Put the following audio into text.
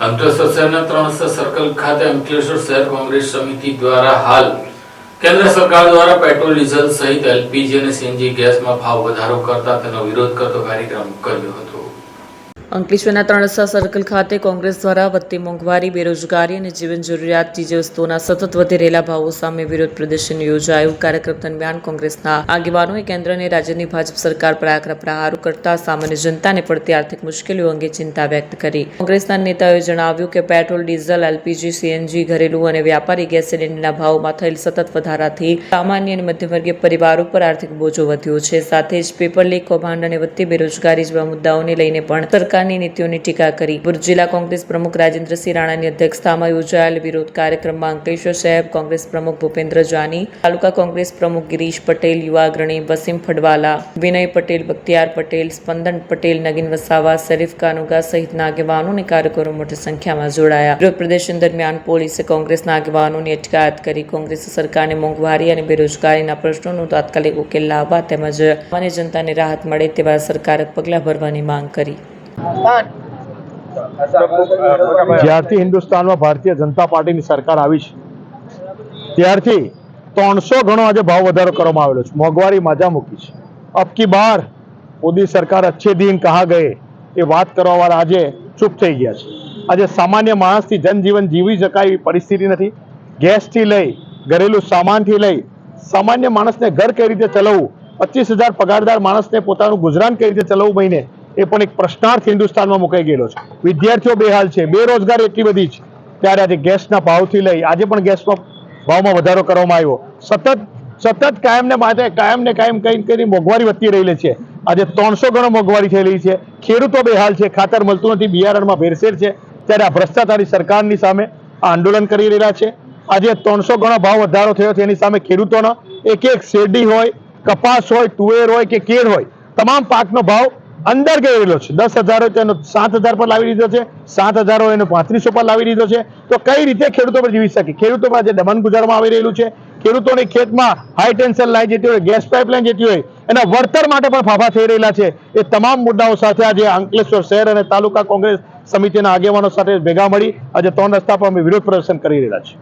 અંકલેશ્વર શહેરના 3 સર્કલ ખાતે અંકલેશ્વર શહેર કોંગ્રેસ સમિતિ દ્વારા હાલ કેન્દ્ર સરકાર દ્વારા પેટ્રોલ ડીઝલ સહિત એલપીજી અને સીએનજી ગેસમાં ભાવ વધારો કરતા તેનો વિરોધ કરતો કાર્યક્રમ કર્યો હતો। અંકલેશ્વરના 3 સર્કલ ખાતે કોંગ્રેસ દ્વારા વધતી મોંઘવારી, બેરોજગારી અને જીવન જરૂરિયાત ચીજવસ્તુઓના સતત વધી રહેલા ભાવો સામે વિરોધ પ્રદર્શન યોજાયું। કાર્યક્રમ દરમિયાન કોંગ્રેસના આગેવાનોએ કેન્દ્ર અને રાજ્યની ભાજપ સરકાર પર આકરા પ્રહારો કરતા સામાન્ય જનતાને પડતી આર્થિક મુશ્કેલીઓ અંગે ચિંતા વ્યક્ત કરી। કોંગ્રેસના નેતાઓએ જણાવ્યું કે પેટ્રોલ, ડીઝલ, એલપીજી, સીએનજી, ઘરેલું અને વ્યાપારી ગેસ સિલિન્ડરના ભાવમાં થયેલ સતત વધારાથી સામાન્ય અને મધ્યમવર્ગીય પરિવારો પર આર્થિક બોજો વધ્યો છે। સાથે જ પેપર લીક, કૌભાંડ અને વધતી બેરોજગારી જેવા મુદ્દાઓને લઈને પણ સરકારની નીતિઓની ટીકા કરી। ભુજ જિલ્લા કોંગ્રેસ પ્રમુખ રાજેન્દ્રસિંહ રાણાની અધ્યક્ષતામાં યોજાયેલ વિરોધ કાર્યક્રમમાં અંકલેશ્વર શહેર કોંગ્રેસ પ્રમુખ ભૂપેન્દ્ર જાની, તાલુકા કોંગ્રેસ પ્રમુખ ગિરીશ પટેલ, યુવા અગ્રણી વસીમ ફડવાલા, વિનય પટેલ, બખ્તિયાર પટેલ, સ્પંદન પટેલ, નગીન વસાવા, શરીફ કાનુગા સહિતના આગેવાનો અને કાર્યકરો મોટી સંખ્યામાં જોડાયા। વિરોધ પ્રદર્શન દરમિયાન પોલીસે કોંગ્રેસના આગેવાનોની અટકાયત કરી। કોંગ્રેસે સરકારને મોંઘવારી અને બેરોજગારીના પ્રશ્નોનો તાત્કાલિક ઉકેલ લાવવા તેમજ સામાન્ય જનતાને રાહત મળે તેવા સરકારક પગલાં ભરવાની માંગ કરી। જ્યારથી હિન્દુસ્તાનમાં ભારતીય જનતા પાર્ટીની સરકાર આવી છે ત્યારથી 300 ગણો આજે ભાવ વધારો કરવામાં આવેલો છે। મોંઘવારી માજા મૂકી છે। અબ કી બાર મોદી સરકાર અચ્છે દિન કહા ગયે એ વાત કરવા વાળા આજે ચૂપ થઈ ગયા છે। આજે સામાન્ય માણસથી જનજીવન જીવી શકાય એવી પરિસ્થિતિ નથી। ગેસથી લઈ ઘરેલું સામાનથી લઈ સામાન્ય માણસને ઘર કઈ રીતે ચલાવવું, 25,000 પગારદાર માણસને પોતાનું ગુજરાન કઈ રીતે ચલાવવું મહિને એ પણ એક પ્રશ્નાર્થ હિન્દુસ્તાનમાં મુકાઈ ગયેલો છે। વિદ્યાર્થીઓ બેહાલ છે, બેરોજગારી એટલી બધી છે, ત્યારે આજે ગેસના ભાવથી લઈ આજે પણ ગેસમાં ભાવમાં વધારો કરવામાં આવ્યો। સતત કાયમને કાયમ કઈ મોંઘવારી વધતી રહેલી છે। આજે 300 ગણો મોંઘવારી થયેલી છે। ખેડૂતો બેહાલ છે, ખાતર મળતું નથી, બિયારણમાં ભેળસેળ છે, ત્યારે આ ભ્રષ્ટાચારી સરકારની સામે આ આંદોલન કરી રહ્યા છે। આજે 300 ગણો ભાવ વધારો થયો છે, એની સામે ખેડૂતોનો એક શેરડી હોય, કપાસ હોય, તુવેર હોય કે કેળ હોય, તમામ પાકનો ભાવ અંદર ગયેલો છે। 10,000 હોય તો એનો 7,000 પર લાવી દીધો છે, 7,000 હોય એનો 3500 પર લાવી દીધો છે। તો કઈ રીતે ખેડૂતો પર જીવી શકે? ખેડૂતો પર આજે દમન ગુજારવામાં આવી રહેલું છે। ખેડૂતોની ખેતમાં હાઈ ટેન્શન લાઈન જતી હોય, ગેસ પાઇપલાઇન જતી હોય, એના વળતર માટે પણ ફાફા થઈ રહેલા છે। એ તમામ મુદ્દાઓ સાથે આજે અંકલેશ્વર શહેર અને તાલુકા કોંગ્રેસ સમિતિના આગેવાનો સાથે ભેગા મળી આજે 3 રસ્તા પર અમે વિરોધ પ્રદર્શન કરી રહ્યા છીએ।